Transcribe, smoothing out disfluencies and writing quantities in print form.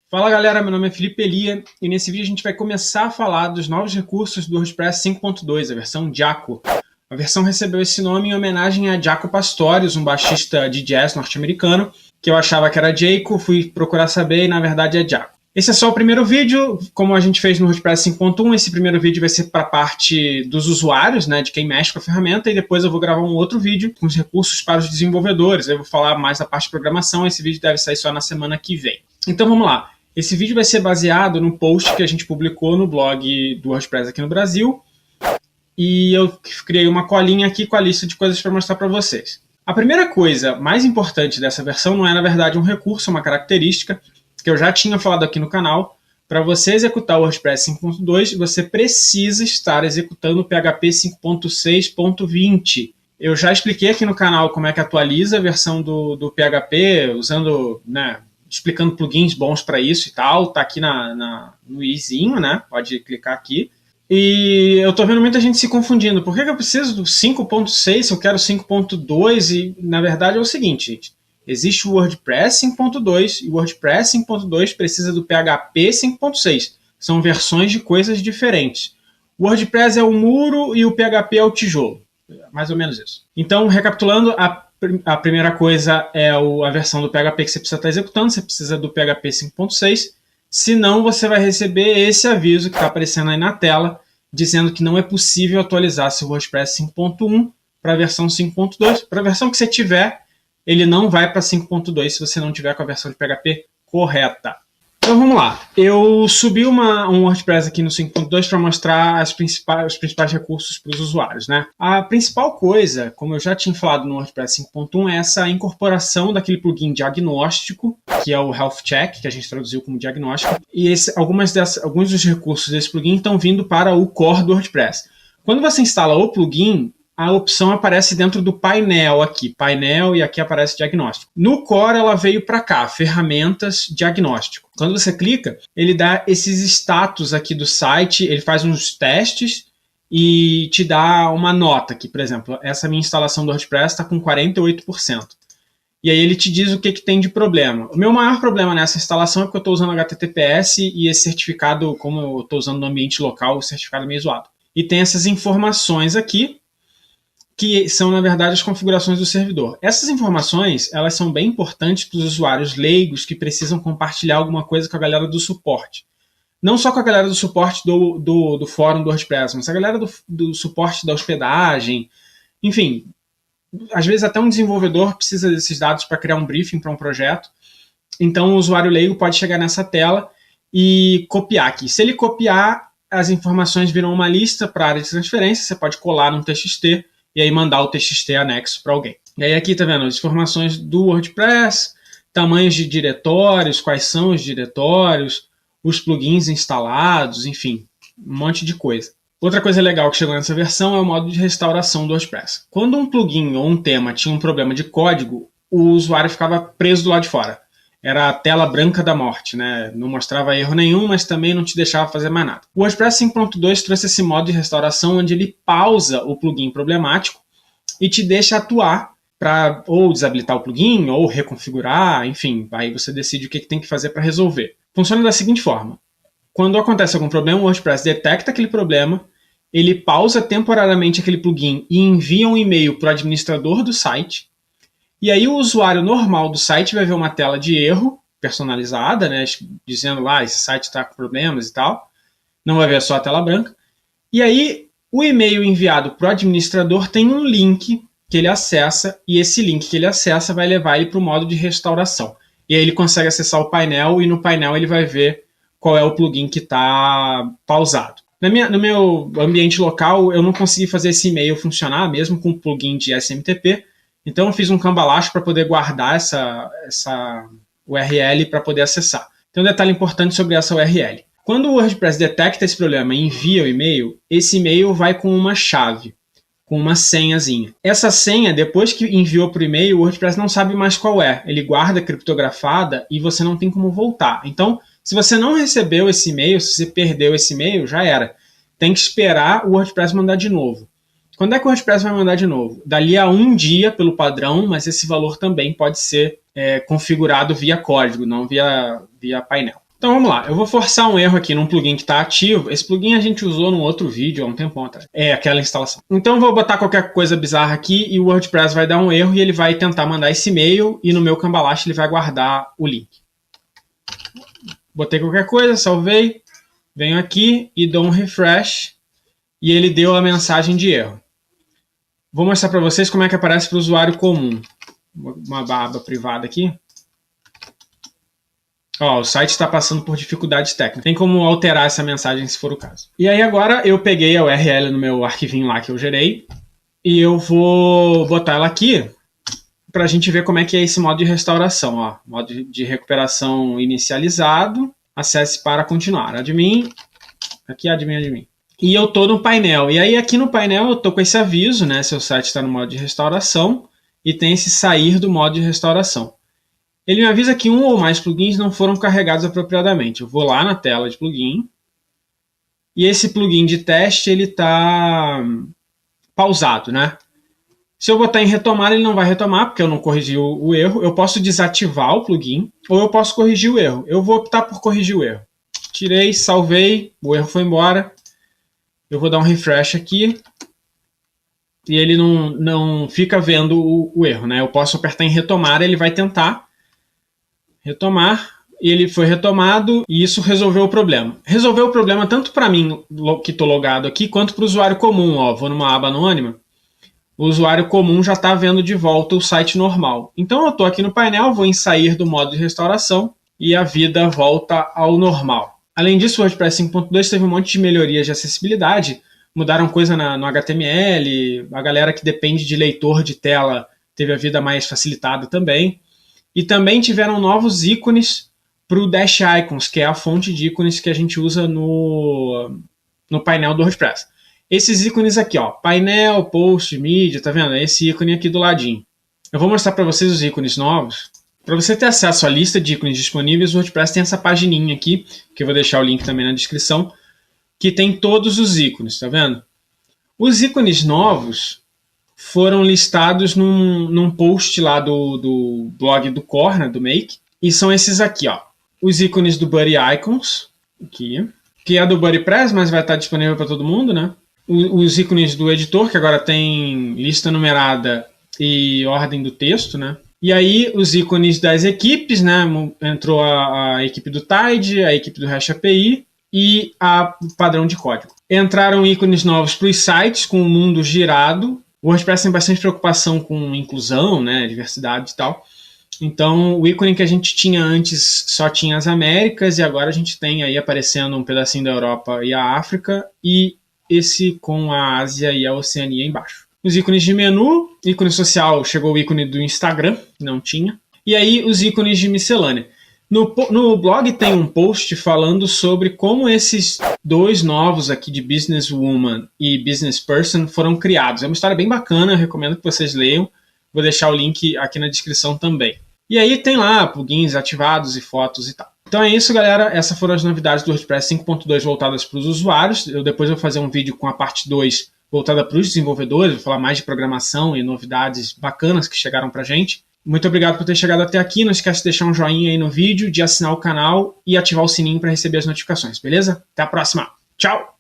Fala galera, meu nome é Felipe Elia e nesse vídeo a gente vai começar a falar dos novos recursos do WordPress 5.2, a versão Jaco. A versão recebeu esse nome em homenagem a Jaco Pastorius, um baixista de jazz norte-americano, que eu achava que era Jaco, fui procurar saber e na verdade é Jaco. Esse é só o primeiro vídeo, como a gente fez no WordPress 5.1, esse primeiro vídeo vai ser para a parte dos usuários, né, de quem mexe com a ferramenta, e depois eu vou gravar um outro vídeo com os recursos para os desenvolvedores. Eu vou falar mais da parte de programação, esse vídeo deve sair só na semana que vem. Então vamos lá. Esse vídeo vai ser baseado no post que a gente publicou no blog do WordPress aqui no Brasil, e eu criei uma colinha aqui com a lista de coisas para mostrar para vocês. A primeira coisa mais importante dessa versão não é, na verdade, um recurso, uma característica, que eu já tinha falado aqui no canal. Para você executar o WordPress 5.2, você precisa estar executando o PHP 5.6.20. Eu já expliquei aqui no canal como é que atualiza a versão do PHP, usando, explicando plugins bons para isso e tal. Tá aqui no izinho, né? Pode clicar aqui. E eu tô vendo muita gente se confundindo. Por que eu preciso do 5.6 se eu quero 5.2? E, na verdade, é o seguinte, gente. Existe o WordPress 5.2 e o WordPress 5.2 precisa do PHP 5.6. São versões de coisas diferentes. O WordPress é o muro e o PHP é o tijolo. Mais ou menos isso. Então, recapitulando, a primeira coisa é a versão do PHP que você precisa estar executando. Você precisa do PHP 5.6. Senão, você vai receber esse aviso que está aparecendo aí na tela, dizendo que não é possível atualizar seu WordPress 5.1 para a versão 5.2. Para a versão que você tiver, ele não vai para 5.2 se você não tiver com a versão de PHP correta. Então vamos lá. Eu subi um WordPress aqui no 5.2 para mostrar os principais recursos para os usuários, né? A principal coisa, como eu já tinha falado no WordPress 5.1, é essa incorporação daquele plugin diagnóstico, que é o Health Check, que a gente traduziu como diagnóstico. E alguns dos recursos desse plugin estão vindo para o core do WordPress. Quando você instala o plugin, a opção aparece dentro do painel aqui, painel, e aqui aparece diagnóstico. No core ela veio para cá, ferramentas, diagnóstico. Quando você clica, ele dá esses status aqui do site, ele faz uns testes e te dá uma nota aqui, por exemplo, essa minha instalação do WordPress está com 48%. E aí ele te diz o que tem de problema. O meu maior problema nessa instalação é porque eu estou usando HTTPS e esse certificado, como eu estou usando no ambiente local, o certificado é meio zoado. E tem essas informações aqui, que são, na verdade, as configurações do servidor. Essas informações, elas são bem importantes para os usuários leigos que precisam compartilhar alguma coisa com a galera do suporte. Não só com a galera do suporte do fórum do WordPress, mas a galera do suporte da hospedagem. Enfim, às vezes até um desenvolvedor precisa desses dados para criar um briefing para um projeto. Então, o usuário leigo pode chegar nessa tela e copiar aqui. Se ele copiar, as informações viram uma lista para a área de transferência. Você pode colar num TXT e aí mandar o TXT anexo para alguém. E aí aqui tá vendo as informações do WordPress, tamanhos de diretórios, quais são os diretórios, os plugins instalados, enfim, um monte de coisa. Outra coisa legal que chegou nessa versão é o modo de restauração do WordPress. Quando um plugin ou um tema tinha um problema de código, o usuário ficava preso do lado de fora. Era a tela branca da morte, né? Não mostrava erro nenhum, mas também não te deixava fazer mais nada. O WordPress 5.2 trouxe esse modo de restauração onde ele pausa o plugin problemático e te deixa atuar para ou desabilitar o plugin ou reconfigurar, enfim, aí você decide o que tem que fazer para resolver. Funciona da seguinte forma. Quando acontece algum problema, o WordPress detecta aquele problema, ele pausa temporariamente aquele plugin e envia um e-mail para o administrador do site. E aí o usuário normal do site vai ver uma tela de erro personalizada, né, dizendo lá, esse site está com problemas e tal. Não vai ver só a tela branca. E aí o e-mail enviado para o administrador tem um link que ele acessa, e esse link que ele acessa vai levar ele para o modo de restauração. E aí ele consegue acessar o painel, e no painel ele vai ver qual é o plugin que está pausado. No meu ambiente local, eu não consegui fazer esse e-mail funcionar, mesmo com o plugin de SMTP. Então eu fiz um cambalacho para poder guardar essa URL para poder acessar. Tem um detalhe importante sobre essa URL. Quando o WordPress detecta esse problema e envia o e-mail, esse e-mail vai com uma chave, com uma senhazinha. Essa senha, depois que enviou para o e-mail, o WordPress não sabe mais qual é. Ele guarda criptografada e você não tem como voltar. Então, se você não recebeu esse e-mail, se você perdeu esse e-mail, já era. Tem que esperar o WordPress mandar de novo. Quando é que o WordPress vai mandar de novo? Dali a um dia, pelo padrão, mas esse valor também pode ser configurado via código, não via painel. Então vamos lá, eu vou forçar um erro aqui num plugin que está ativo. Esse plugin a gente usou num outro vídeo há um tempão atrás. É aquela instalação. Então eu vou botar qualquer coisa bizarra aqui e o WordPress vai dar um erro e ele vai tentar mandar esse e-mail e no meu Cambalache ele vai guardar o link. Botei qualquer coisa, salvei, venho aqui e dou um refresh e ele deu a mensagem de erro. Vou mostrar para vocês como é que aparece para o usuário comum. Uma aba privada aqui. Ó, o site está passando por dificuldades técnicas. Tem como alterar essa mensagem se for o caso. E aí agora eu peguei a URL no meu arquivinho lá que eu gerei e eu vou botar ela aqui para a gente ver como é que é esse modo de restauração. Ó, modo de recuperação inicializado. Acesse para continuar. Admin. Aqui admin. E eu tô no painel. E aí aqui no painel eu tô com esse aviso, né? Seu site está no modo de restauração e tem esse sair do modo de restauração. Ele me avisa que um ou mais plugins não foram carregados apropriadamente. Eu vou lá na tela de plugin e esse plugin de teste ele está pausado, né? Se eu botar em retomar, ele não vai retomar porque eu não corrigi o erro. Eu posso desativar o plugin ou eu posso corrigir o erro. Eu vou optar por corrigir o erro. Tirei, salvei, o erro foi embora. Eu vou dar um refresh aqui e ele não fica vendo o erro, né? Eu posso apertar em retomar, ele vai tentar retomar, ele foi retomado e isso resolveu o problema. Resolveu o problema tanto para mim, que estou logado aqui, quanto para o usuário comum. Ó, vou numa aba anônima, o usuário comum já está vendo de volta o site normal. Então eu estou aqui no painel, vou em sair do modo de restauração e a vida volta ao normal. Além disso, o WordPress 5.2 teve um monte de melhorias de acessibilidade, mudaram coisa no HTML, a galera que depende de leitor de tela teve a vida mais facilitada também. E também tiveram novos ícones para o Dash Icons, que é a fonte de ícones que a gente usa no painel do WordPress. Esses ícones aqui, ó, painel, post, mídia, tá vendo? Esse ícone aqui do ladinho. Eu vou mostrar para vocês os ícones novos. Para você ter acesso à lista de ícones disponíveis, o WordPress tem essa pagininha aqui, que eu vou deixar o link também na descrição, que tem todos os ícones, tá vendo? Os ícones novos foram listados num post lá do blog do Corner, do Make, e são esses aqui, ó. Os ícones do Buddy Icons, aqui, que é do BuddyPress, mas vai estar disponível para todo mundo, né? Os ícones do editor, que agora tem lista numerada e ordem do texto, né? E aí os ícones das equipes, né? Entrou a equipe do Tide, a equipe do Hash API e o padrão de código. Entraram ícones novos para os sites com o mundo girado. O WordPress tem bastante preocupação com inclusão, né, diversidade e tal. Então, o ícone que a gente tinha antes só tinha as Américas e agora a gente tem aí aparecendo um pedacinho da Europa e a África e esse com a Ásia e a Oceania embaixo. Os ícones de menu, ícone social, chegou o ícone do Instagram, não tinha. E aí os ícones de miscelânea. No blog tem um post falando sobre como esses dois novos aqui de Businesswoman e Business Person foram criados. É uma história bem bacana, eu recomendo que vocês leiam. Vou deixar o link aqui na descrição também. E aí tem lá plugins ativados e fotos e tal. Então é isso, galera. Essas foram as novidades do WordPress 5.2 voltadas para os usuários. Depois eu vou fazer um vídeo com a parte 2 voltada para os desenvolvedores. Vou falar mais de programação e novidades bacanas que chegaram para a gente. Muito obrigado por ter chegado até aqui. Não esquece de deixar um joinha aí no vídeo, de assinar o canal e ativar o sininho para receber as notificações, beleza? Até a próxima. Tchau!